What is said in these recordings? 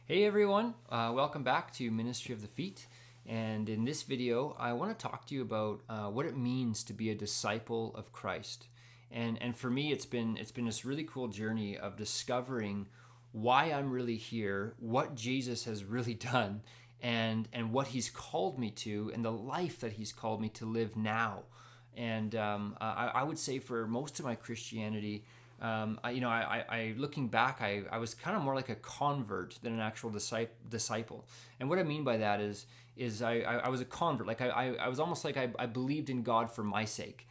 Hey everyone, welcome back to Ministry of the Feet. And in this video, I want to talk to you about what it means to be a disciple of Christ. And for me, it's been this really cool journey of discovering why I'm really here, what Jesus has really done, and what He's called me to, and the life that He's called me to live now. And I would say for most of my Christianity, looking back, I was kind of more like a convert than an actual disciple. And what I mean by that is I was a convert. I was almost like I believed in God for my sake.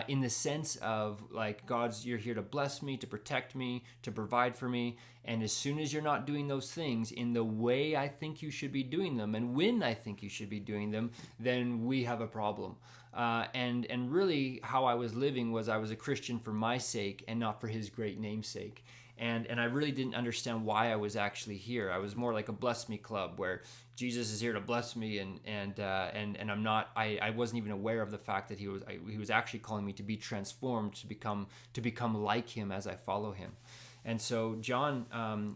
In the sense of like you're here to bless me, to protect me, to provide for me, and as soon as you're not doing those things in the way I think you should be doing them, and when I think you should be doing them, then we have a problem. And really, how I was living was I was a Christian for my sake and not for His great name's sake. And I really didn't understand why I was actually here. I was more like a bless me club where Jesus is here to bless me, and I'm not. I wasn't even aware of the fact that he was actually calling me to be transformed, to become like Him as I follow Him. And so John,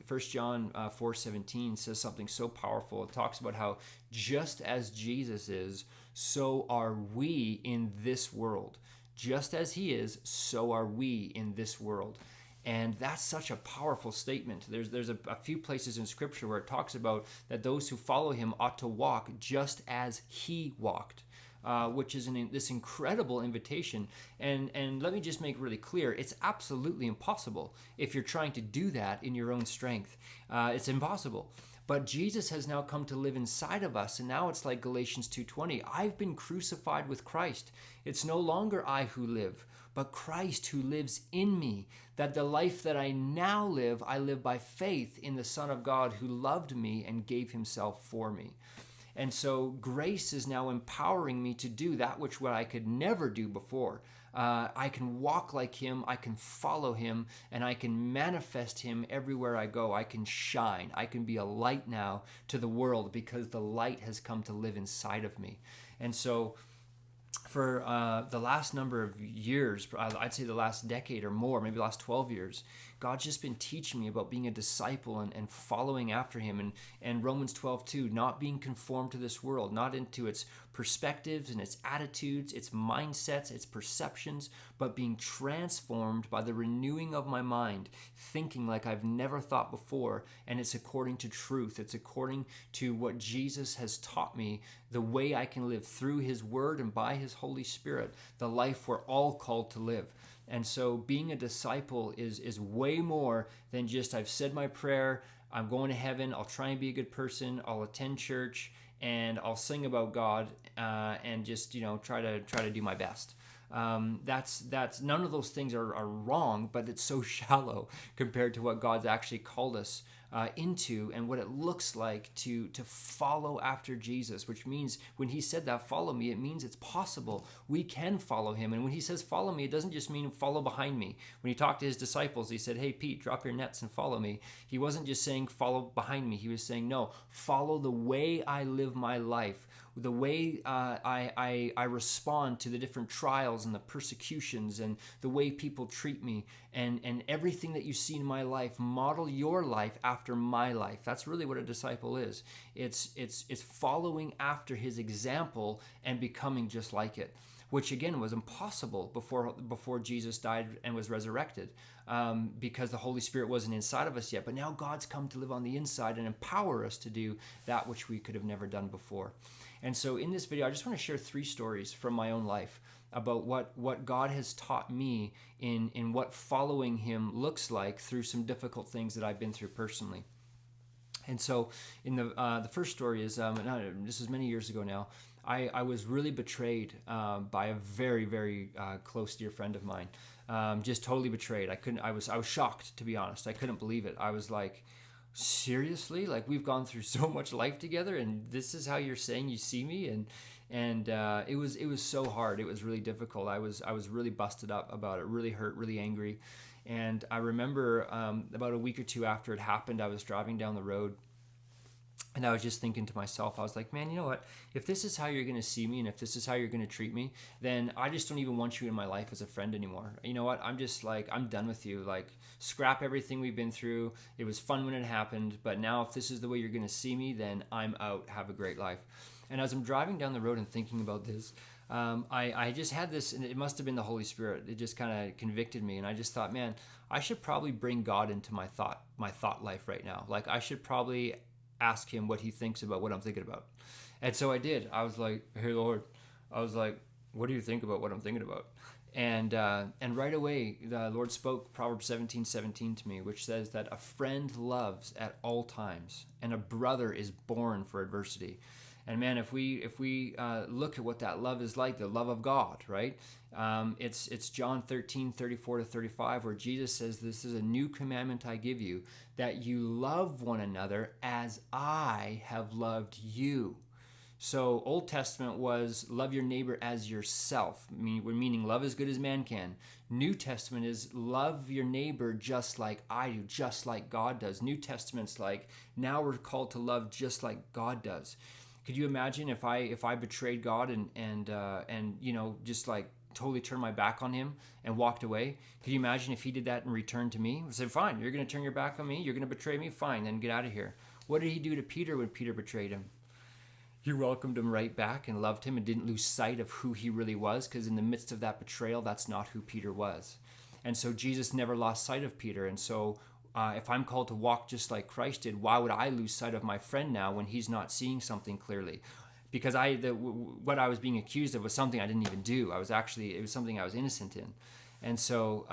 1 John 4:17 says something so powerful. It talks about how just as Jesus is, so are we in this world. Just as He is, so are we in this world. And that's such a powerful statement. There's a few places in Scripture where it talks about that those who follow Him ought to walk just as He walked. Which is this incredible invitation. And let me just make really clear, it's absolutely impossible if you're trying to do that in your own strength. It's impossible. But Jesus has now come to live inside of us, and now it's like Galatians 2:20. I've been crucified with Christ. It's no longer I who live, but Christ who lives in me. That the life that I now live, I live by faith in the Son of God who loved me and gave Himself for me. And so grace is now empowering me to do that which what I could never do before. I can walk like Him, I can follow Him, and I can manifest Him everywhere I go. I can shine. I can be a light now to the world because the light has come to live inside of me. And so for the last number of years, I'd say the last decade or more, maybe the last 12 years, God's just been teaching me about being a disciple and following after Him. And Romans 12:2, not being conformed to this world, not into its perspectives and its attitudes, its mindsets, its perceptions, but being transformed by the renewing of my mind, thinking like I've never thought before. And it's according to truth. It's according to what Jesus has taught me, the way I can live through His Word and by His Holy Spirit, the life we're all called to live. And so being a disciple is way more than just I've said my prayer, I'm going to heaven, I'll try and be a good person, I'll attend church, and I'll sing about God, and just try to do my best. That's none of those things are wrong, but it's so shallow compared to what God's actually called us into, and what it looks like to follow after Jesus, which means when He said that, follow me, it means it's possible. We can follow Him. And when He says follow me, it doesn't just mean follow behind me. When He talked to His disciples, He said, hey, Pete, drop your nets and follow me. He wasn't just saying follow behind me. He was saying, no, follow the way I live my life, the way I respond to the different trials and the persecutions and the way people treat me, and everything that you see in my life, model your life after my life. That's really what a disciple is. It's following after His example and becoming just like it, which again was impossible before Jesus died and was resurrected, because the Holy Spirit wasn't inside of us yet. But now God's come to live on the inside and empower us to do that which we could have never done before. And so in this video, I just want to share 3 stories from my own life about what God has taught me in what following Him looks like through some difficult things that I've been through personally. And so in the first story is, this is many years ago now, I was really betrayed by a very, very close dear friend of mine. Just totally betrayed. I was shocked, to be honest. I couldn't believe it. I was like, seriously? Like, we've gone through so much life together, and this is how you're saying you see me? And it was so hard. It was really difficult. I was really busted up about it, really hurt, really angry. And I remember about a week or two after it happened, I was driving down the road, And I was just thinking to myself, I was like, man, you know what? If this is how you're going to see me and if this is how you're going to treat me, then I just don't even want you in my life as a friend anymore. You know what? I'm just like, I'm done with you. Like, scrap everything we've been through. It was fun when it happened. But now, if this is the way you're going to see me, then I'm out. Have a great life. And as I'm driving down the road and thinking about this, I just had this, and it must have been the Holy Spirit. It just kind of convicted me. And I just thought, man, I should probably bring God into my thought life right now. Like, I should probably ask him what he thinks about what I'm thinking about. And so I did. I was like, hey, Lord, I was like, what do you think about what I'm thinking about? And right away, the Lord spoke Proverbs 17:17 to me, which says that a friend loves at all times, and a brother is born for adversity. And man, if we look at what that love is like, the love of God, right? It's John 13:34-35, where Jesus says, "This is a new commandment I give you, that you love one another as I have loved you." So Old Testament was love your neighbor as yourself, meaning love as good as man can. New Testament is love your neighbor just like I do, just like God does. New Testament's like now we're called to love just like God does. Could you imagine if I betrayed God and just like totally turned my back on him and walked away? Could you imagine if he did that in return to me? I said, fine, you're going to turn your back on me, you're going to betray me, fine, then get out of here. What did he do to Peter when Peter betrayed him? He welcomed him right back and loved him and didn't lose sight of who he really was, because in the midst of that betrayal, that's not who Peter was. And so Jesus never lost sight of Peter. And so if I'm called to walk just like Christ did, why would I lose sight of my friend now when he's not seeing something clearly? Because what I was being accused of was something I didn't even do. It was something I was innocent in. And so,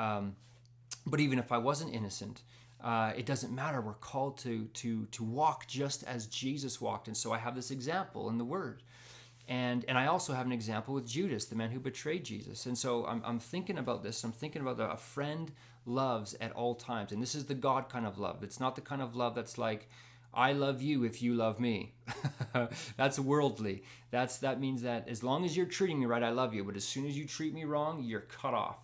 but even if I wasn't innocent, it doesn't matter. We're called to walk just as Jesus walked. And so I have this example in the Word. And I also have an example with Judas, the man who betrayed Jesus. And so I'm thinking about this. I'm thinking about a friend loves at all times. And this is the God kind of love. It's not the kind of love that's like, I love you if you love me. That's worldly. That means that as long as you're treating me right, I love you. But as soon as you treat me wrong, you're cut off.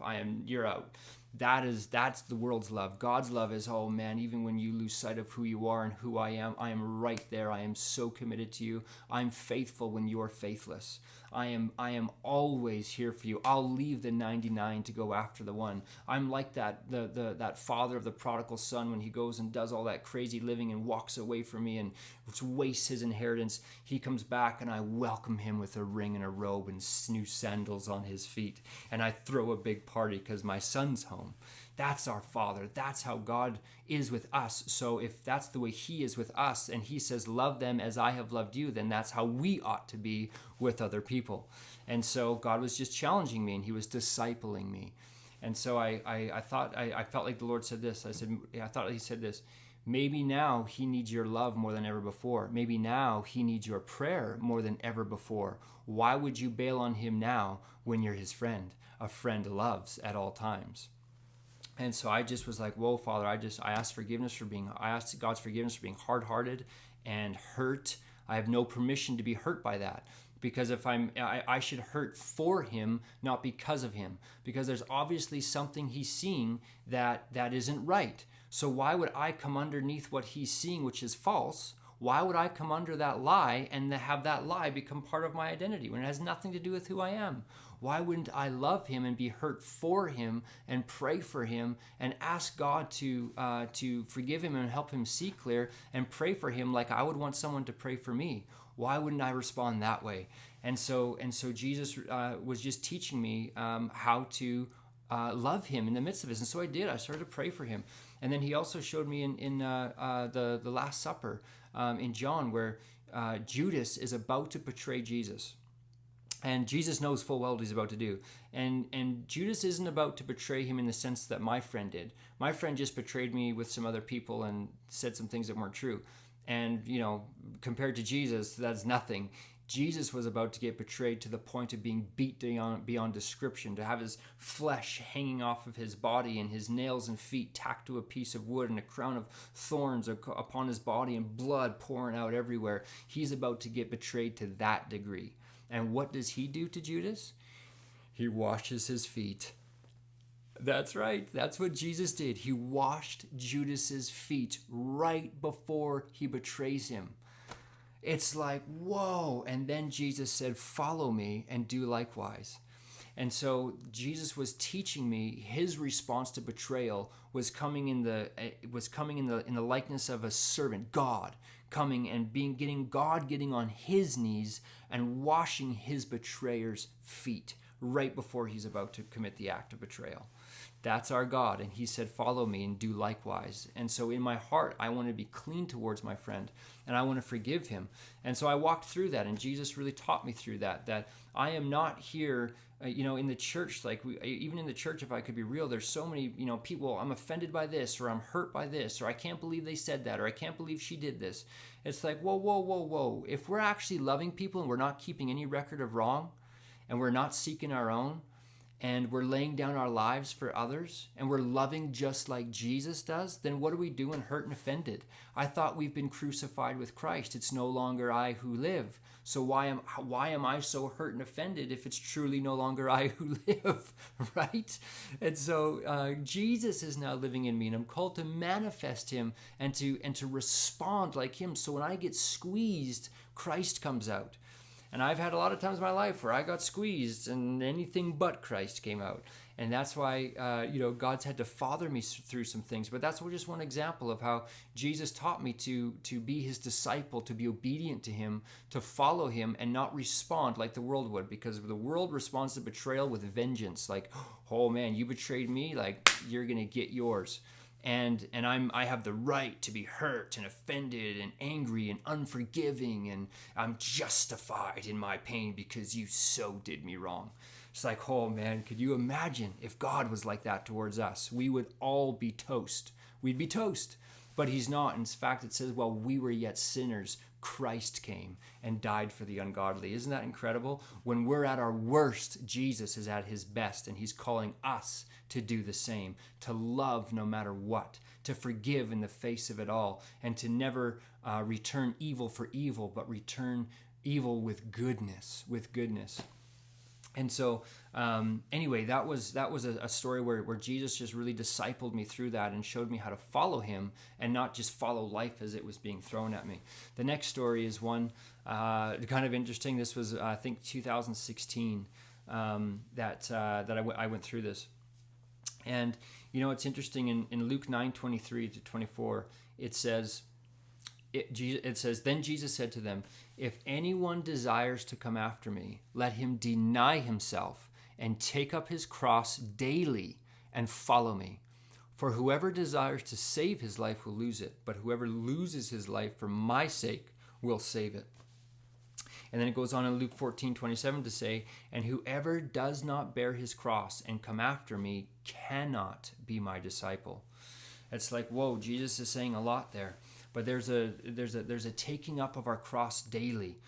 You're out. That's the world's love. God's love is, oh man, even when you lose sight of who you are and who I am right there. I am so committed to you. I'm faithful when you're faithless. I am always here for you. I'll leave the 99 to go after the one. I'm like that father of the prodigal son when he goes and does all that crazy living and walks away from me and wastes his inheritance. He comes back and I welcome him with a ring and a robe and new sandals on his feet. And I throw a big party because my son's home. That's our Father. That's how God is with us. So if that's the way he is with us and he says, love them as I have loved you, then that's how we ought to be with other people. And so God was just challenging me and he was discipling me. And so I felt like the Lord said this. I thought he said this. Maybe now he needs your love more than ever before. Maybe now he needs your prayer more than ever before. Why would you bail on him now when you're his friend? A friend loves at all times. And so I just was like, whoa, Father, I asked God's forgiveness for being hard-hearted and hurt. I have no permission to be hurt by that. Because if I should hurt for him, not because of him. Because there's obviously something he's seeing that isn't right. So why would I come underneath what he's seeing, which is false? Why would I come under that lie and have that lie become part of my identity when it has nothing to do with who I am? Why wouldn't I love him and be hurt for him and pray for him and ask God to forgive him and help him see clear and pray for him like I would want someone to pray for me? Why wouldn't I respond that way? And so Jesus was just teaching me how to love him in the midst of this. And so I did. I started to pray for him. And then he also showed me in the Last Supper in John where Judas is about to betray Jesus. And Jesus knows full well what he's about to do. And Judas isn't about to betray him in the sense that my friend did. My friend just betrayed me with some other people and said some things that weren't true. And, compared to Jesus, that's nothing. Jesus was about to get betrayed to the point of being beat beyond description, to have his flesh hanging off of his body and his nails and feet tacked to a piece of wood and a crown of thorns upon his body and blood pouring out everywhere. He's about to get betrayed to that degree. And what does he do to Judas? He washes his feet. That's right. That's what Jesus did. He washed Judas's feet right before he betrays him. It's like, whoa. And then Jesus said, follow me and do likewise. And so Jesus was teaching me his response to betrayal was coming in the likeness of a servant, God, coming and getting on his knees and washing his betrayer's feet right before he's about to commit the act of betrayal. That's our God. And he said, follow me and do likewise. And so in my heart, I want to be clean towards my friend and I want to forgive him. And so I walked through that, and Jesus really taught me through that I am not here, in the church, even in the church, if I could be real, there's so many, people, I'm offended by this, or I'm hurt by this, or I can't believe they said that, or I can't believe she did this. It's like, whoa, whoa, whoa, whoa. If we're actually loving people and we're not keeping any record of wrong, and we're not seeking our own, and we're laying down our lives for others, and we're loving just like Jesus does, then what are we doing hurt and offended? I thought we've been crucified with Christ. It's no longer I who live. So why am I so hurt and offended if it's truly no longer I who live, right? And so Jesus is now living in me, and I'm called to manifest him and to respond like him. So when I get squeezed, Christ comes out. And I've had a lot of times in my life where I got squeezed and anything but Christ came out. And that's why, God's had to father me through some things. But that's just one example of how Jesus taught me to be his disciple, to be obedient to him, to follow him and not respond like the world would. Because the world responds to betrayal with vengeance. Like, oh man, you betrayed me, like you're going to get yours. And I have the right to be hurt and offended and angry and unforgiving, and I'm justified in my pain because you so did me wrong. It's like, oh man, could you imagine if God was like that towards us? We would all be toast. We'd be toast. But he's not. In fact, it says, while we were yet sinners, Christ came and died for the ungodly. Isn't that incredible? When we're at our worst, Jesus is at his best, and he's calling us to do the same, to love no matter what, to forgive in the face of it all, and to never return evil for evil, but return evil with goodness, And so, anyway, that was a story where Jesus just really discipled me through that and showed me how to follow him and not just follow life as it was being thrown at me. The next story is one kind of interesting. This was, I think, 2016 that I went through this. And, it's interesting in Luke 9:23 to 24, it says, then Jesus said to them, if anyone desires to come after me, let him deny himself and take up his cross daily and follow me. For whoever desires to save his life will lose it, but whoever loses his life for my sake will save it. And then it goes on in Luke 14:27 to say, and whoever does not bear his cross and come after me cannot be my disciple. It's like, whoa, Jesus is saying a lot there. But there's a taking up of our cross daily.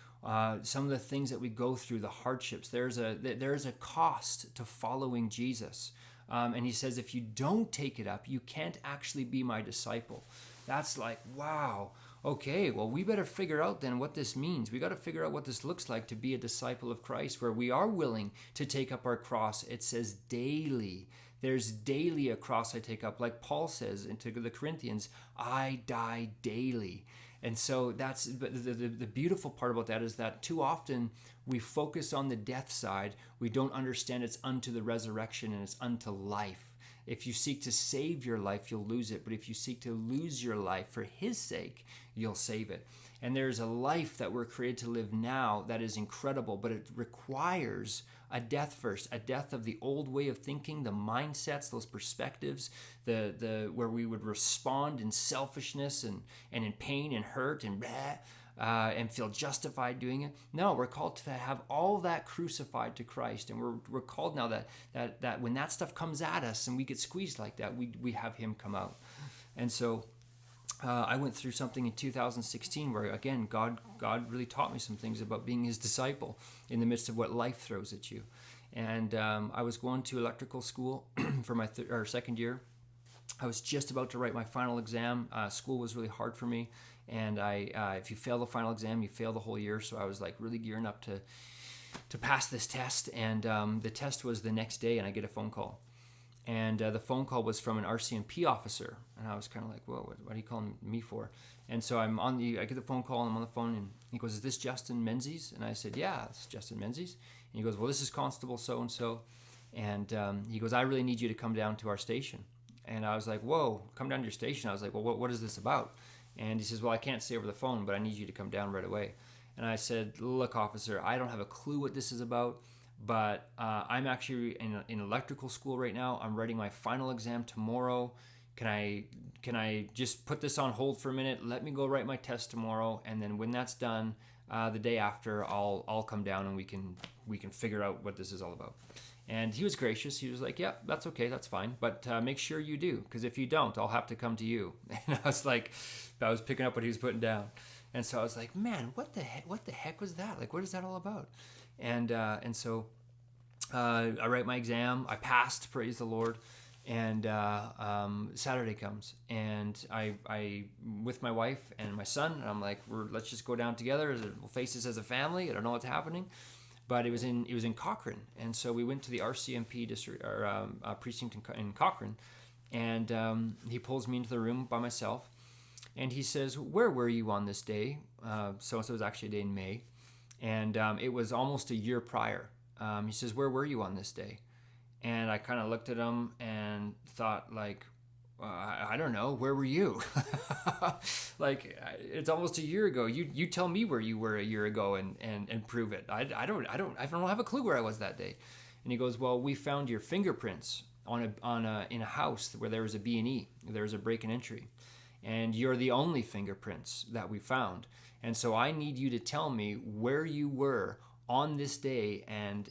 Some of the things that we go through, the hardships, there's a cost to following Jesus. And he says, if you don't take it up, you can't actually be my disciple. That's like, wow. Okay, well, we better figure out then what this means. We got to figure out what this looks like to be a disciple of Christ, where we are willing to take up our cross. It says daily. There's daily a cross I take up. Like Paul says into the Corinthians, I die daily. And so that's the beautiful part about that is that too often we focus on the death side. We don't understand it's unto the resurrection and it's unto life. If you seek to save your life, you'll lose it. But if you seek to lose your life for his sake, you'll save it. And there's a life that we're created to live now that is incredible, but it requires a death first, a death of the old way of thinking, the mindsets, those perspectives, where we would respond in selfishness and in pain and hurt and feel justified doing it. No, we're called to have all that crucified to Christ, and we're called now that when that stuff comes at us and we get squeezed like that, we have him come out. And so I went through something in 2016 where, again, God really taught me some things about being his disciple in the midst of what life throws at you. And I was going to electrical school for my second year. I was just about to write my final exam. School was really hard for me. And if you fail the final exam, you fail the whole year. So I was like really gearing up to pass this test. And the test was the next day, and I get a phone call. And the phone call was from an RCMP officer, and I was kind of like, "Whoa, what are you calling me for?" And so I get the phone call, and I'm on the phone, and he goes, "Is this Justin Menzies?" And I said, "Yeah, it's Justin Menzies." And he goes, "Well, this is Constable so and so," and he goes, "I really need you to come down to our station." And I was like, "Whoa, come down to your station?" I was like, "Well, what is this about?" And he says, "Well, I can't say over the phone, but I need you to come down right away." And I said, "Look, officer, I don't have a clue what this is about. But I'm actually in electrical school right now. I'm writing my final exam tomorrow. Can I just put this on hold for a minute? Let me go write my test tomorrow, and then when that's done, the day after, I'll come down and we can figure out what this is all about." And he was gracious. He was like, "Yeah, that's okay, that's fine. But make sure you do, because if you don't, I'll have to come to you." And I was like, I was picking up what he was putting down, and so I was like, "Man, what the heck was that? Like, what is that all about?" And so I write my exam. I passed, praise the Lord. And Saturday comes, and I with my wife and my son, and I'm like, let's just go down together. We'll face this as a family. I don't know what's happening, but it was in Cochrane, and so we went to the RCMP district or precinct in Cochrane, and he pulls me into the room by myself, and he says, "Where were you on this day?" So it was actually a day in May, and it was almost a year prior. He says, "Where were you on this day?" And I kind of looked at him and thought, like, I don't know, where were you? Like, it's almost a year ago. You tell me where you were a year ago and prove it. I don't have a clue where I was that day. And he goes, "Well, we found your fingerprints in a house where there was a B&E. There was a break and entry, and you're the only fingerprints that we found. And so I need you to tell me where you were on this day and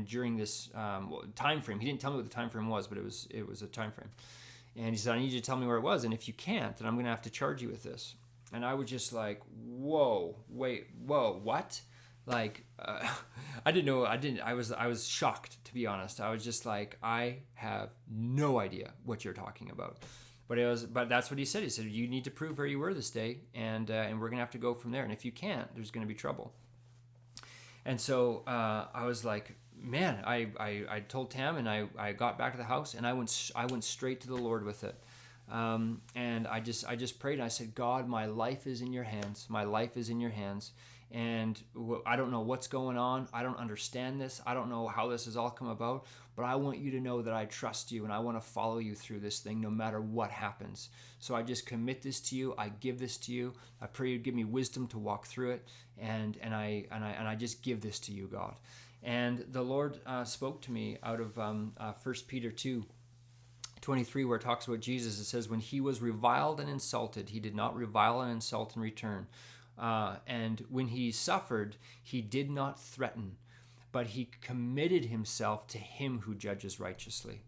during this time frame." He didn't tell me what the time frame was, but it was a time frame. And he said, "I need you to tell me where it was, and if you can't, then I'm going to have to charge you with this." And I was just like, "Whoa, wait, whoa, what?" Like, I didn't know. I was shocked, to be honest. I was just like, I have no idea what you're talking about. But that's what he said. He said, "You need to prove where you were this day, and we're going to have to go from there. And if you can't, there's going to be trouble." And so I was like, man, I told Tam, and I got back to the house, and I went straight to the Lord with it. And I just prayed, and I said, "God, my life is in your hands. My life is in your hands. And I don't know what's going on. I don't understand this. I don't know how this has all come about, but I want you to know that I trust you, and I want to follow you through this thing no matter what happens. So I just commit this to you. I give this to you. I pray you give me wisdom to walk through it, and I just give this to you, God." And the Lord spoke to me out of 1 Peter 2:23, where it talks about Jesus. It says, "When he was reviled and insulted, he did not revile and insult in return. And when he suffered, he did not threaten, but he committed himself to him who judges righteously."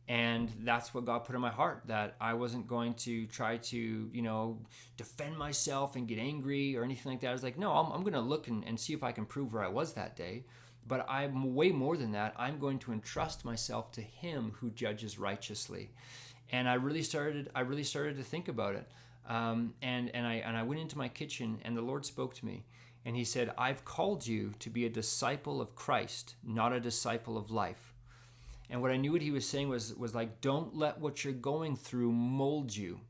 And that's what God put in my heart, that I wasn't going to try to, defend myself and get angry or anything like that. I was like, no, I'm going to look and see if I can prove where I was that day. But I'm way more than that. I'm going to entrust myself to him who judges righteously. And I really started to think about it. And I went into my kitchen, and the Lord spoke to me, and he said, "I've called you to be a disciple of Christ, not a disciple of life." And what I knew what he was saying was like, don't let what you're going through mold you.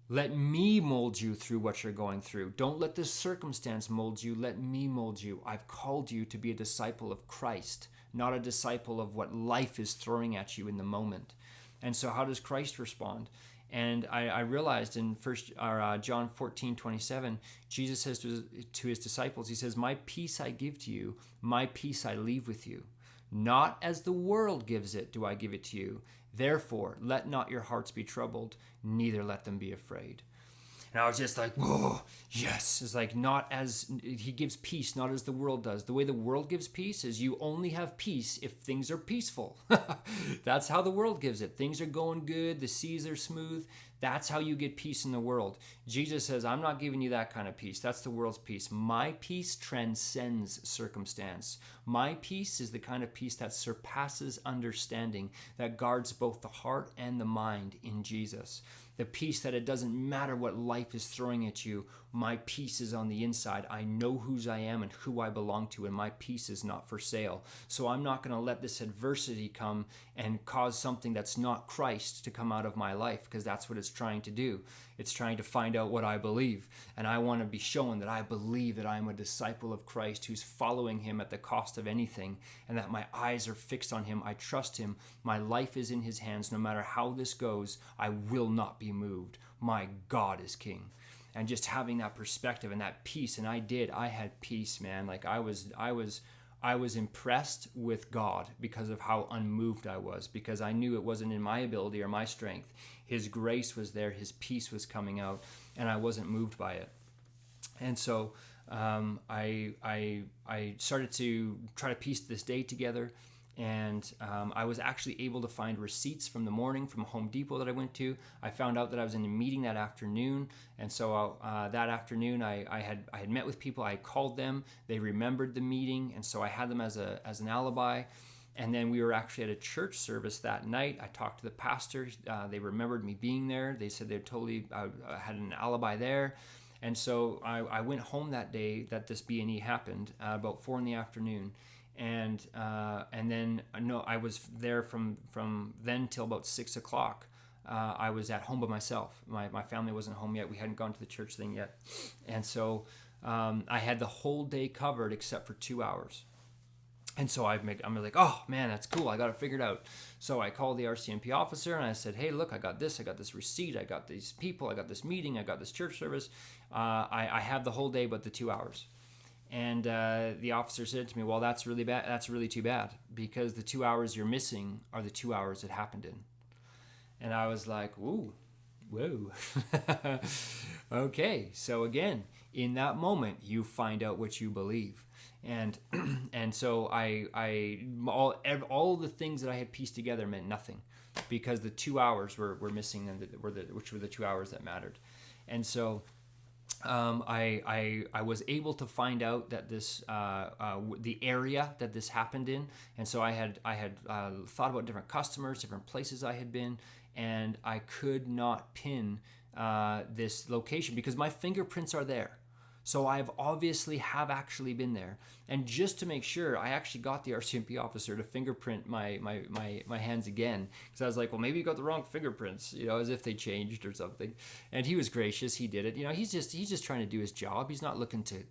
Let me mold you through what you're going through. Don't let this circumstance mold you. Let me mold you. I've called you to be a disciple of Christ, not a disciple of what life is throwing at you in the moment. And so how does Christ respond? And I realized in John 14:27, Jesus says to his disciples, he says, "My peace I give to you, my peace I leave with you. Not as the world gives it do I give it to you. Therefore, let not your hearts be troubled, neither let them be afraid." And I was just like, whoa, yes. It's like, not as he gives peace, not as the world does. The way the world gives peace is you only have peace if things are peaceful. That's how the world gives it. Things are going good. The seas are smooth. That's how you get peace in the world. Jesus says, "I'm not giving you that kind of peace. That's the world's peace. My peace transcends circumstance. My peace is the kind of peace that surpasses understanding, that guards both the heart and the mind in Jesus." the peace that it doesn't matter what life is throwing at you, my peace is on the inside. I know whose I am and who I belong to, and my peace is not for sale. So I'm not going to let this adversity come and cause something that's not Christ to come out of my life, because that's what it's trying to do. It's trying to find out what I believe, and I want to be shown that I believe that I am a disciple of Christ who's following him at the cost of anything, and that my eyes are fixed on him. I trust him. My life is in his hands. No matter how this goes, I will not be moved. My God is king. And just having that perspective and that peace, and I had peace, man. Like I was impressed with God because of how unmoved I was, because I knew it wasn't in my ability or my strength. His grace was there, his peace was coming out, and I wasn't moved by it. And so I started to try to piece this day together. And I was actually able to find receipts from the morning from Home Depot that I went to. I found out that I was in a meeting that afternoon, and so that afternoon I had met with people. I called them. They remembered the meeting, and so I had them as an alibi. And then we were actually at a church service that night. I talked to the pastor. They remembered me being there. They said they totally had an alibi there. And so I went home that day that this B&E happened, about 4 p.m. And then I was there from then till about 6 o'clock. I was at home by myself. My family wasn't home yet. We hadn't gone to the church thing yet. And so I had the whole day covered except for 2 hours. And so I'm like, oh man, that's cool. I got it figured out. So I called the RCMP officer and I said, hey, look, I got this receipt. I got these people. I got this meeting. I got this church service. I have the whole day but the 2 hours. And the officer said to me, well, that's really bad. That's really too bad, because the 2 hours you're missing are the 2 hours it happened in. And I was like, whoa. Okay. So again, in that moment, you find out what you believe. And so all the things that I had pieced together meant nothing, because the 2 hours were missing, and which were the 2 hours that mattered. And so I was able to find out that this the area that this happened in, and so I had thought about different customers, different places I had been, and I could not pin this location because my fingerprints are there. So I've obviously actually been there. And just to make sure, I actually got the RCMP officer to fingerprint my hands again. Because I was like, well, maybe you got the wrong fingerprints, as if they changed or something. And he was gracious. He did it. He's just trying to do his job. He's not looking to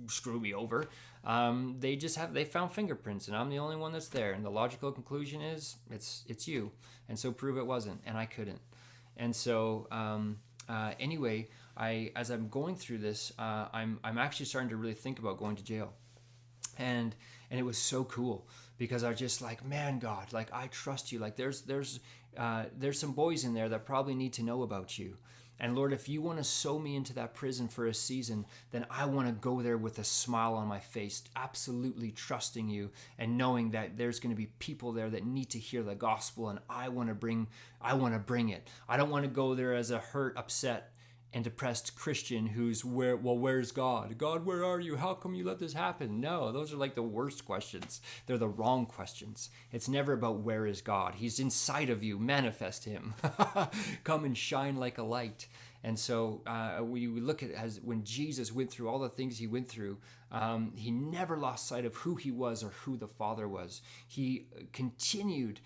screw me over. They found fingerprints, and I'm the only one that's there. And the logical conclusion is it's you. And so prove it wasn't. And I couldn't. And so anyway, as I'm going through this, I'm actually starting to really think about going to jail, and it was so cool because I was just like, man, God, like I trust you. Like there's some boys in there that probably need to know about you, and Lord, if you want to sow me into that prison for a season, then I want to go there with a smile on my face, absolutely trusting you and knowing that there's going to be people there that need to hear the gospel, and I want to bring it. I don't want to go there as a hurt, upset, and depressed Christian who's where's God? God, where are you? How come you let this happen? No, those are like the worst questions. They're the wrong questions. It's never about where is God. He's inside of you. Manifest him. Come and shine like a light. And so we look at as when Jesus went through all the things he went through, he never lost sight of who he was or who the Father was. He continued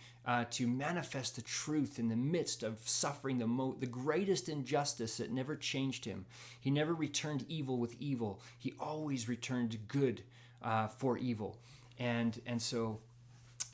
to manifest the truth in the midst of suffering the greatest injustice that never changed him. He never returned evil with evil. He always returned good for evil. And so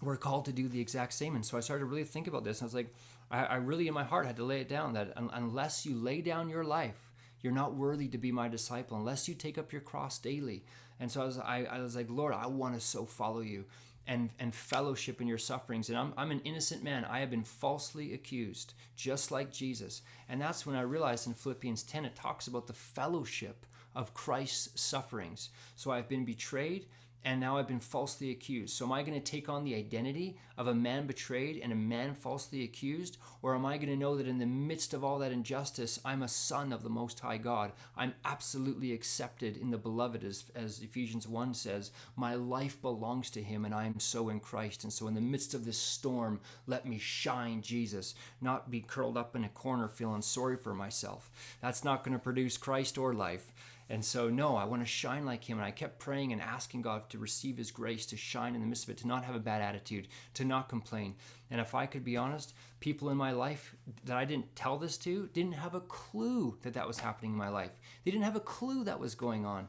we're called to do the exact same. And so I started to really think about this. And I was like, I really in my heart had to lay it down that unless you lay down your life, you're not worthy to be my disciple unless you take up your cross daily. And so I was like, Lord, I want to so follow you and fellowship in your sufferings. And I'm an innocent man. I have been falsely accused, just like Jesus. And that's when I realized in Philippians 10, it talks about the fellowship of Christ's sufferings. So I've been betrayed, and now I've been falsely accused. So am I going to take on the identity of a man betrayed and a man falsely accused? Or am I going to know that in the midst of all that injustice, I'm a son of the Most High God? I'm absolutely accepted in the beloved, as Ephesians 1 says. My life belongs to him, and I am so in Christ. And so in the midst of this storm, let me shine Jesus, not be curled up in a corner feeling sorry for myself. That's not going to produce Christ or life. And so, no, I want to shine like him. And I kept praying and asking God to receive his grace, to shine in the midst of it, to not have a bad attitude, to not complain. And if I could be honest, people in my life that I didn't tell this to didn't have a clue that that was happening in my life. They didn't have a clue that was going on.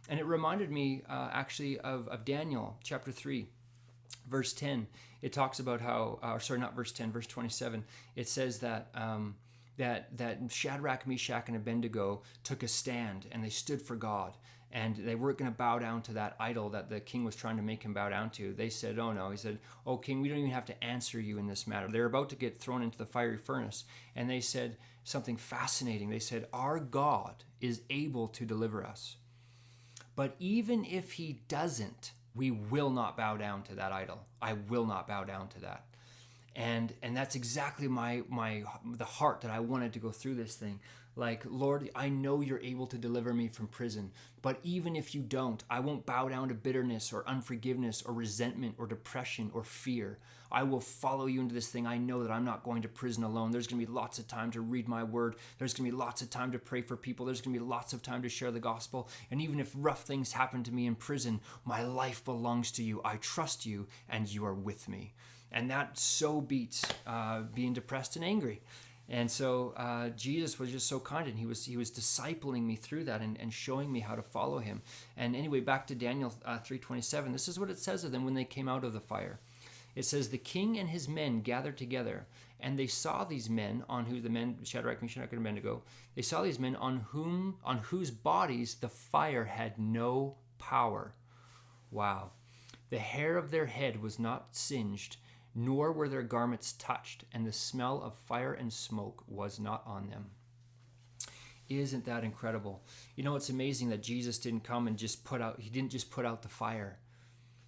And it reminded me actually of Daniel chapter 3. Verse 10, it talks about how, not verse 10, verse 27, it says that that Shadrach, Meshach, and Abednego took a stand, and they stood for God, and they weren't going to bow down to that idol that the king was trying to make him bow down to. They said, oh no, he said, oh king, we don't even have to answer you in this matter. They're about to get thrown into the fiery furnace, and they said something fascinating. They said, our God is able to deliver us, but even if he doesn't, we will not bow down to that idol. I will not bow down to that. And that's exactly the heart that I wanted to go through this thing. Like, Lord, I know you're able to deliver me from prison, but even if you don't, I won't bow down to bitterness or unforgiveness or resentment or depression or fear. I will follow you into this thing. I know that I'm not going to prison alone. There's going to be lots of time to read my word. There's going to be lots of time to pray for people. There's going to be lots of time to share the gospel. And even if rough things happen to me in prison, my life belongs to you. I trust you, and you are with me. And that so beats being depressed and angry. And so Jesus was just so kind, and he was discipling me through that and showing me how to follow him. And anyway, back to Daniel 3:27, this is what it says of them when they came out of the fire. It says, the king and his men gathered together, and they saw these men, on who the men, Shadrach, Meshach, and Abednego, they saw these men on whose bodies the fire had no power. Wow. The hair of their head was not singed, nor were their garments touched, and the smell of fire and smoke was not on them. Isn't that incredible? You know, it's amazing that Jesus didn't come and he didn't just put out the fire.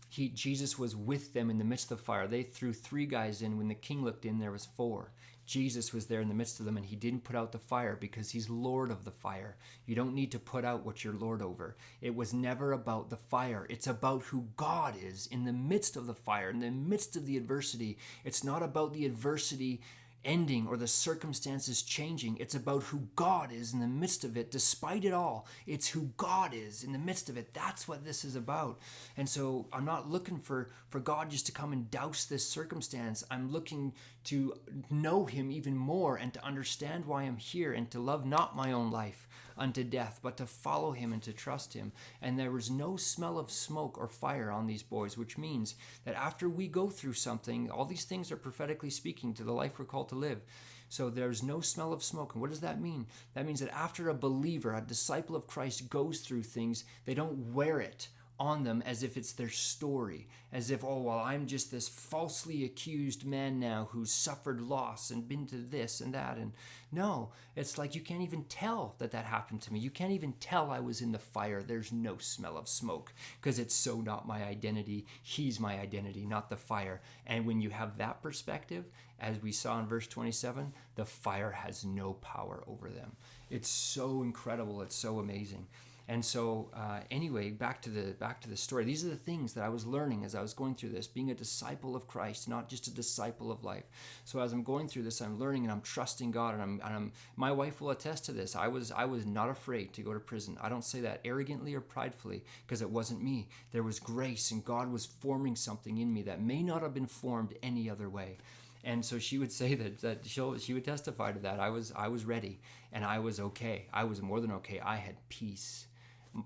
Jesus was with them in the midst of the fire. They threw 3 guys in. When the king looked in, there was 4. Jesus was there in the midst of them, and he didn't put out the fire because he's Lord of the fire. You don't need to put out what you're Lord over. It was never about the fire. It's about who God is in the midst of the fire, in the midst of the adversity. It's not about the adversity ending or the circumstances changing. It's about who God is in the midst of it, despite it all. It's who God is in the midst of it. That's what this is about. And so I'm not looking for God just to come and douse this circumstance. I'm looking to know him even more and to understand why I'm here, and to love not my own life unto death, but to follow him and to trust him. And there was no smell of smoke or fire on these boys, which means that after we go through something, all these things are prophetically speaking to the life we're called to live. So there's no smell of smoke. And what does that mean? That means that after a believer, a disciple of Christ, goes through things, they don't wear it on them as if it's their story, as if, oh, well, I'm just this falsely accused man now who's suffered loss and been to this and that. And no, it's like you can't even tell that happened to me. You can't even tell I was in the fire. There's no smell of smoke because it's so not my identity. He's my identity, not the fire. And when you have that perspective, as we saw in verse 27, the fire has no power over them. It's so incredible. It's so amazing. And so anyway, back to the story. These are the things that I was learning as I was going through this, being a disciple of Christ, not just a disciple of life. So as I'm going through this, I'm learning and I'm trusting God, and I'm my wife will attest to this. I was not afraid to go to prison. I don't say that arrogantly or pridefully, because it wasn't me. There was grace, and God was forming something in me that may not have been formed any other way. And so she would say that she would testify to that. I was ready, and I was okay. I was more than okay. I had peace,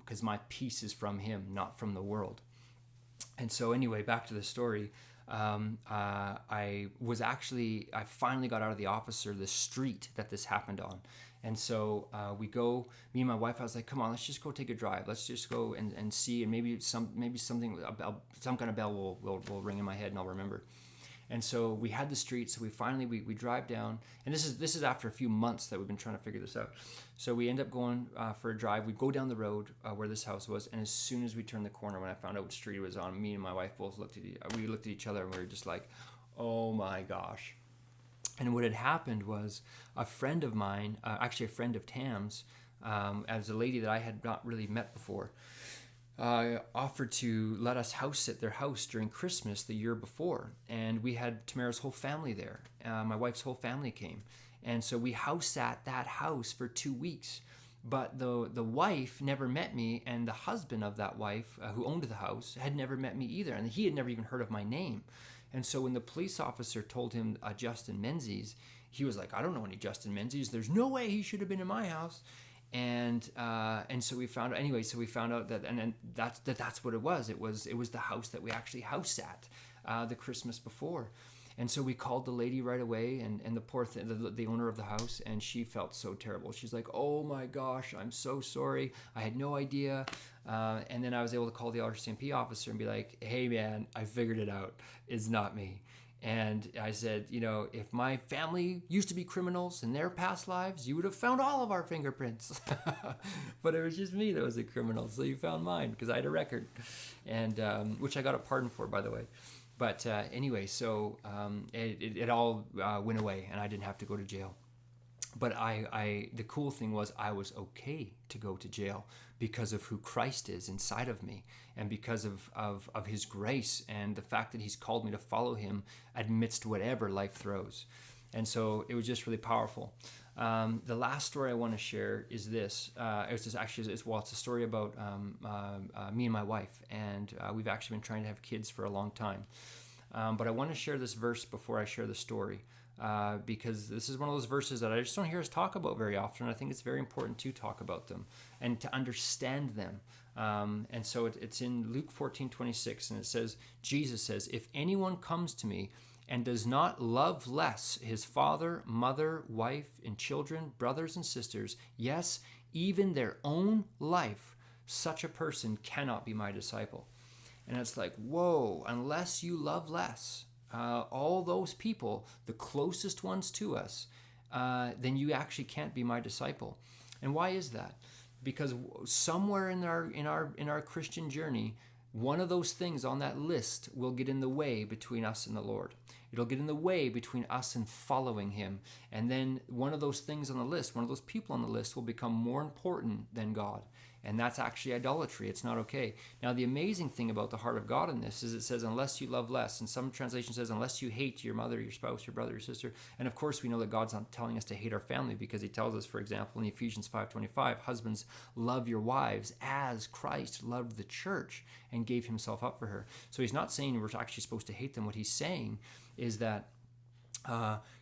because my peace is from him, not from the world. And so anyway, back to the story. I finally got out of the officer, the street that this happened on. And so we go, me and my wife, I was like, come on, let's just go take a drive. Let's just go and see, and maybe something, some kind of bell will ring in my head and I'll remember. And so we had the street. So we finally we drive down, and this is after a few months that we've been trying to figure this out. So we end up going for a drive. We go down the road where this house was, and as soon as we turned the corner, when I found out what street it was on, me and my wife both looked at each other, and we were just like, oh my gosh. And what had happened was a friend of mine, actually a friend of Tam's, as a lady that I had not really met before, offered to let us house sit their house during Christmas the year before. And we had Tamara's whole family there. My wife's whole family came. And so we house sat that house for 2 weeks. But the wife never met me, and the husband of that wife, who owned the house, had never met me either. And he had never even heard of my name. And so when the police officer told him Justin Menzies, he was like, I don't know any Justin Menzies. There's no way he should have been in my house. And so we found out, so we found out that, and then that's what it was. It was the house that we actually house sat the Christmas before. And so we called the lady right away, and the poor the owner of the house, and she felt so terrible. She's like, oh my gosh, I'm so sorry. I had no idea. And then I was able to call the RCMP officer and be like, hey man, I figured it out. It's not me. And I said, if my family used to be criminals in their past lives, you would have found all of our fingerprints. But it was just me that was a criminal, so you found mine because I had a record, and which I got a pardon for, by the way. But anyway, so it all went away, and I didn't have to go to jail. But the cool thing was I was okay to go to jail because of who Christ is inside of me, and because of his grace and the fact that he's called me to follow him amidst whatever life throws. And so it was just really powerful. The last story I want to share is this. It's a story about me and my wife, and we've actually been trying to have kids for a long time. But I want to share this verse before I share the story. Because this is one of those verses that I just don't hear us talk about very often. I think it's very important to talk about them and to understand them. And so it's in Luke 14:26, and it says, Jesus says, if anyone comes to me and does not love less his father, mother, wife, and children, brothers and sisters, yes, even their own life, such a person cannot be my disciple. And it's like, whoa, unless you love less, all those people, the closest ones to us, then you actually can't be my disciple. And why is that? Because somewhere in our Christian journey, one of those things on that list will get in the way between us and the Lord. It'll get in the way between us and following him. And then one of those things on the list, one of those people on the list will become more important than God. And that's actually idolatry. It's not okay. Now, the amazing thing about the heart of God in this is it says, unless you love less. And some translation says, unless you hate your mother, your spouse, your brother, your sister. And of course, we know that God's not telling us to hate our family, because he tells us, for example, in Ephesians 5:25, husbands, love your wives as Christ loved the church and gave himself up for her. So he's not saying we're actually supposed to hate them. What he's saying is that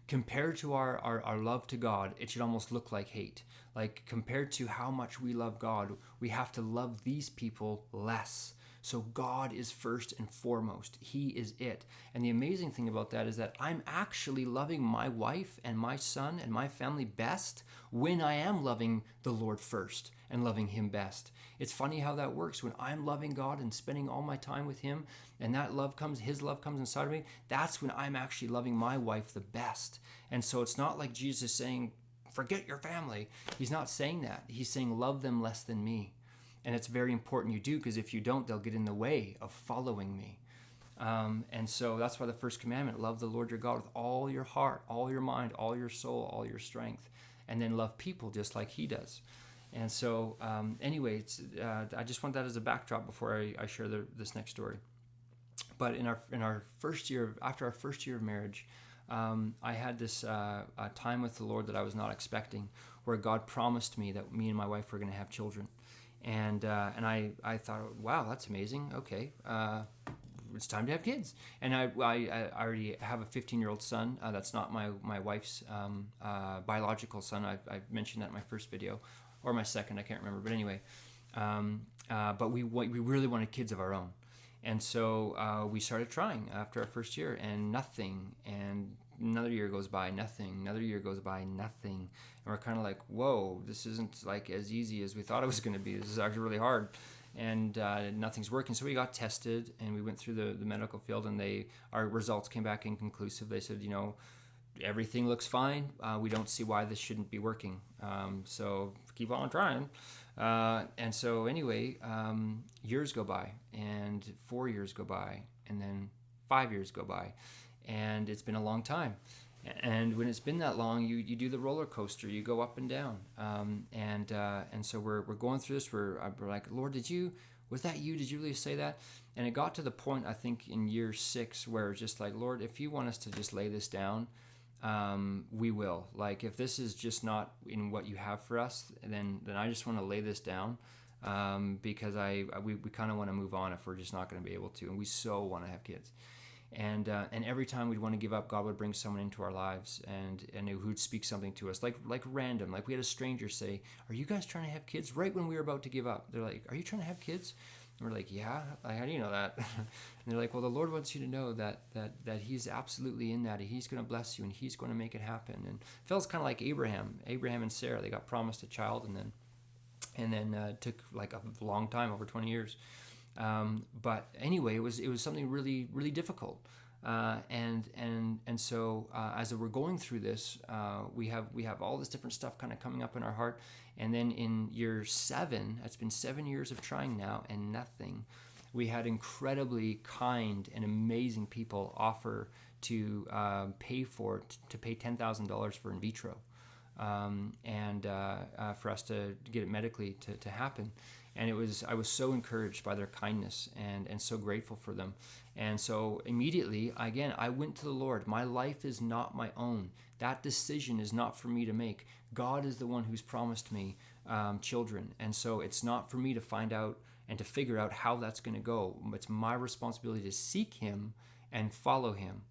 compared to our love to God, it should almost look like hate. Like, compared to how much we love God, we have to love these people less. So God is first and foremost. He is it. And the amazing thing about that is that I'm actually loving my wife and my son and my family best when I am loving the Lord first and loving him best. It's funny how that works. When I'm loving God and spending all my time with him, and his love comes inside of me, that's when I'm actually loving my wife the best. And so it's not like Jesus saying, forget your family. He's not saying that. He's saying, love them less than me. And it's very important you do, because if you don't, they'll get in the way of following me. And so that's why the first commandment, love the Lord your God with all your heart, all your mind, all your soul, all your strength, and then love people just like he does. And so anyway, I just want that as a backdrop before I share this next story. But in our first year, after our first year of marriage, I had this time with the Lord that I was not expecting, where God promised me that me and my wife were going to have children. And I thought, wow, that's amazing. Okay, it's time to have kids. And I already have a 15-year-old son. That's not my wife's biological son. I mentioned that in my first video, or my second, I can't remember. But anyway, but we really wanted kids of our own. And so we started trying after our first year, and nothing. And another year goes by, nothing. Another year goes by, nothing. And we're kind of like, whoa, this isn't like as easy as we thought it was going to be. This is actually really hard. and nothing's working. So we got tested, and we went through the medical field, and our results came back inconclusive. They said, everything looks fine. We don't see why this shouldn't be working. So keep on trying. And so anyway, years go by, and 4 years go by, and then 5 years go by, and it's been a long time. And when it's been that long, you do the roller coaster. You go up and down. And so we're going through this. We're like, Lord, was that you? Did you really say that? And it got to the point, I think, in year 6 where it's just like, Lord, if you want us to just lay this down, we will. Like, if this is just not in what you have for us, then I just want to lay this down, because we kind of want to move on if we're just not going to be able to, and we so want to have kids. And every time we'd want to give up, God would bring someone into our lives and who'd speak something to us, like random. Like, we had a stranger say, "Are you guys trying to have kids?" Right when we were about to give up, they're like, "Are you trying to have kids?" And we're like, "Yeah." Like, "How do you know that?" And they're like, "Well, the Lord wants you to know that He's absolutely in that. He's going to bless you, and He's going to make it happen." And it feels kind of like Abraham and Sarah. They got promised a child, and then took like a long time, over 20 years. But anyway, it was something really, really difficult. And so as we're going through this, we have all this different stuff kind of coming up in our heart. And then in year 7, it's been 7 years of trying now and nothing. We had incredibly kind and amazing people offer to pay $10,000 for in vitro, and for us to get it medically to happen. And I was so encouraged by their kindness and so grateful for them. And so immediately, again, I went to the Lord. My life is not my own. That decision is not for me to make. God is the one who's promised me children. And so it's not for me to find out and to figure out how that's going to go. It's my responsibility to seek Him and follow Him.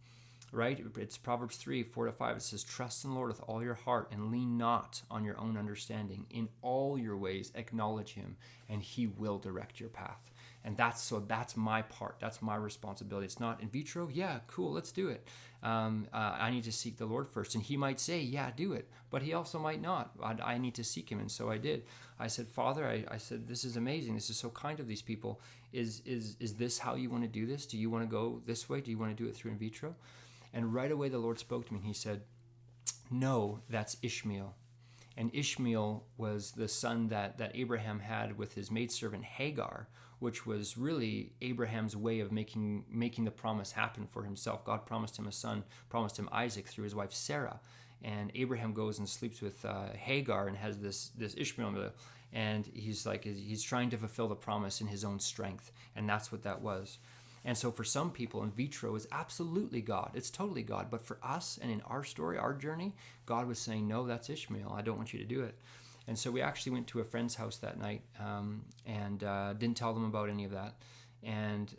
Right? It's Proverbs 3:4-5. It says, "Trust in the Lord with all your heart and lean not on your own understanding. In all your ways acknowledge Him, and He will direct your path." And that's my part. That's my responsibility. It's not in vitro. Yeah, cool. Let's do it. I need to seek the Lord first. And He might say, yeah, do it. But He also might not. I need to seek Him. And so I did. I said, Father, I said, this is amazing. This is so kind of these people. Is this how you want to do this? Do you want to go this way? Do you want to do it through in vitro? And right away the Lord spoke to me and He said, "No, that's Ishmael." And Ishmael was the son that Abraham had with his maidservant Hagar, which was really Abraham's way of making the promise happen for himself. God promised him a son, promised him Isaac through his wife Sarah. And Abraham goes and sleeps with Hagar and has this Ishmael. And he's trying to fulfill the promise in his own strength. And that's what that was. And so for some people, in vitro is absolutely God. It's totally God. But for us and in our story, our journey, God was saying, no, that's Ishmael. I don't want you to do it. And so we actually went to a friend's house that night and didn't tell them about any of that, and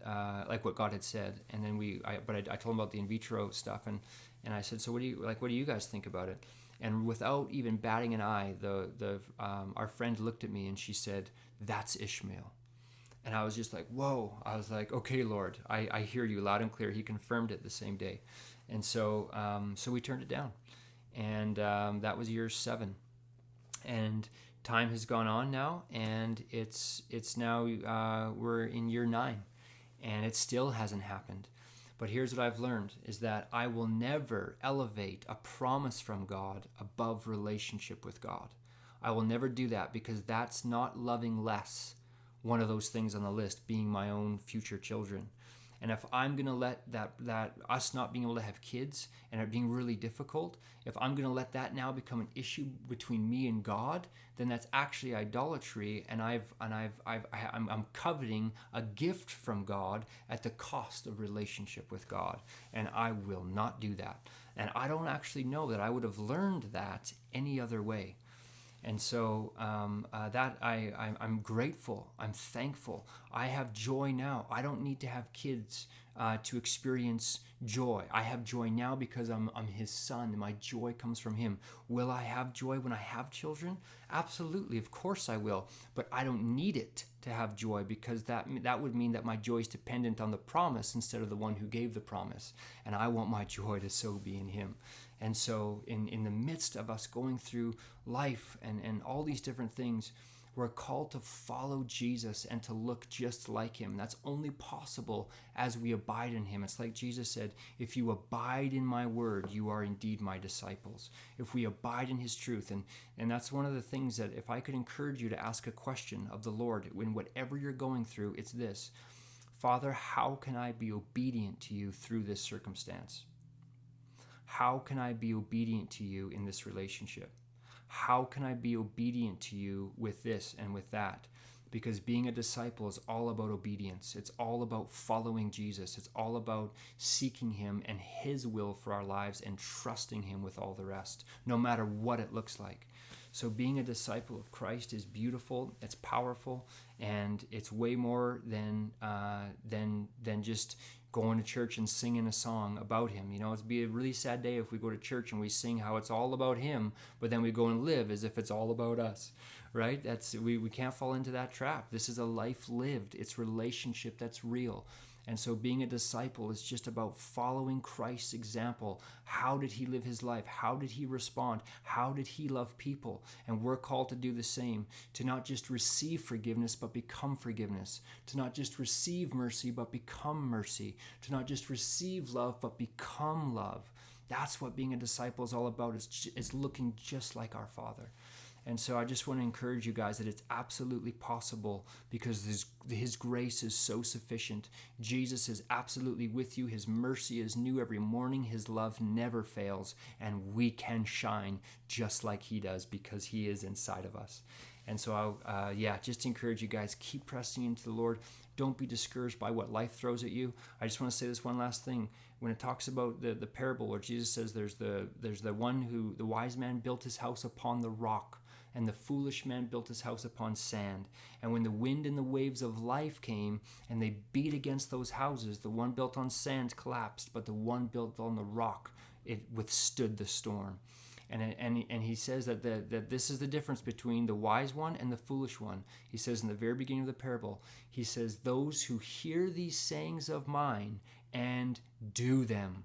like what God had said. And then I told them about the in vitro stuff, and I said, so what do you guys think about it? And without even batting an eye, our friend looked at me and she said, "That's Ishmael." And I was just like, whoa. I was like, okay, Lord, I hear you loud and clear. He confirmed it the same day. And so we turned it down. And that was year 7. And time has gone on now, and it's now, we're in year 9, and it still hasn't happened. But here's what I've learned, is that I will never elevate a promise from God above relationship with God. I will never do that, because that's not loving less one of those things on the list, being my own future children. And if I'm going to let that us not being able to have kids and it being really difficult, if I'm going to let that now become an issue between me and God, then that's actually idolatry, and I'm coveting a gift from God at the cost of relationship with God, and I will not do that. And I don't actually know that I would have learned that any other way. And so I'm grateful. I'm thankful. I have joy now. I don't need to have kids to experience joy. I have joy now because I'm His son, and my joy comes from Him. Will I have joy when I have children? Absolutely, of course I will. But I don't need it to have joy, because that would mean that my joy is dependent on the promise instead of the one who gave the promise. And I want my joy to so be in Him. And so in the midst of us going through life and all these different things, We're called to follow Jesus and to look just like him. That's only possible as we abide in him. It's like Jesus said, if you abide in my word, you are indeed my disciples. If we abide in his truth. And that's one of the things that if I could encourage you to ask a question of the Lord in whatever you're going through, it's this: Father, how can I be obedient to you through this circumstance? How can I be obedient to you in this relationship? How can I be obedient to you with this and with that? Because being a disciple is all about obedience. It's all about following Jesus. It's all about seeking him and his will for our lives and trusting him with all the rest, no matter what it looks like. So being a disciple of Christ is beautiful, it's powerful, and it's way more than just going to church and singing a song about him. You know, it'd be a really sad day if we go to church and we sing how it's all about him, but then we go and live as if it's all about us, right? We can't fall into that trap. This is a life lived. It's relationship that's real. And so being a disciple is just about following Christ's example. How did he live his life? How did he respond? How did he love people? And we're called to do the same, to not just receive forgiveness, but become forgiveness, to not just receive mercy, but become mercy, to not just receive love, but become love. That's what being a disciple is all about. It's looking just like our Father. And so I just want to encourage you guys that it's absolutely possible because his grace is so sufficient. Jesus is absolutely with you. His mercy is new every morning. His love never fails. And we can shine just like he does because he is inside of us. And so, just encourage you guys, keep pressing into the Lord. Don't be discouraged by what life throws at you. I just want to say this one last thing. When it talks about the parable where Jesus says there's the one who, the wise man built his house upon the rock, and the foolish man built his house upon sand. And when the wind and the waves of life came and they beat against those houses, the one built on sand collapsed, but the one built on the rock, it withstood the storm. And he says that this is the difference between the wise one and the foolish one. He says in the very beginning of the parable, he says, those who hear these sayings of mine and do them,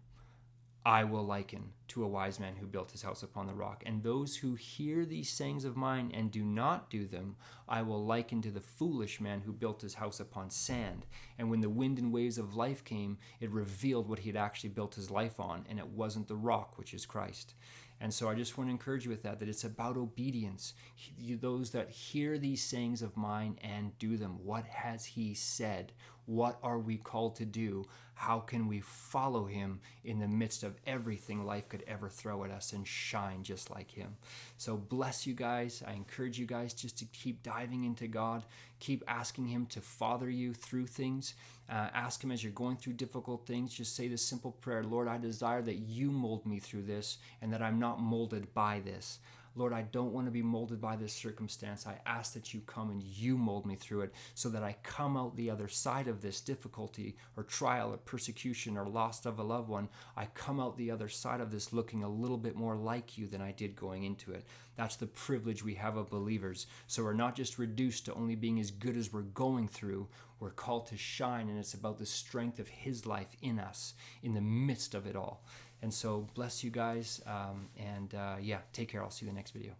I will liken to a wise man who built his house upon the rock. And those who hear these sayings of mine and do not do them, I will liken to the foolish man who built his house upon sand. And when the wind and waves of life came, it revealed what he had actually built his life on, and it wasn't the rock, which is Christ. And so I just want to encourage you with that it's about obedience. Those that hear these sayings of mine and do them. What has he said? What are we called to do? How can we follow him in the midst of everything life could ever throw at us and shine just like him? So bless you guys. I encourage you guys just to keep diving into God. Keep asking him to father you through things. Ask him as you're going through difficult things. Just say this simple prayer: Lord, I desire that you mold me through this and that I'm not molded by this. Lord, I don't want to be molded by this circumstance. I ask that you come and you mold me through it so that I come out the other side of this difficulty or trial or persecution or loss of a loved one. I come out the other side of this looking a little bit more like you than I did going into it. That's the privilege we have of believers. So we're not just reduced to only being as good as we're going through. We're called to shine, and it's about the strength of his life in us in the midst of it all. And so bless you guys, take care. I'll see you in the next video.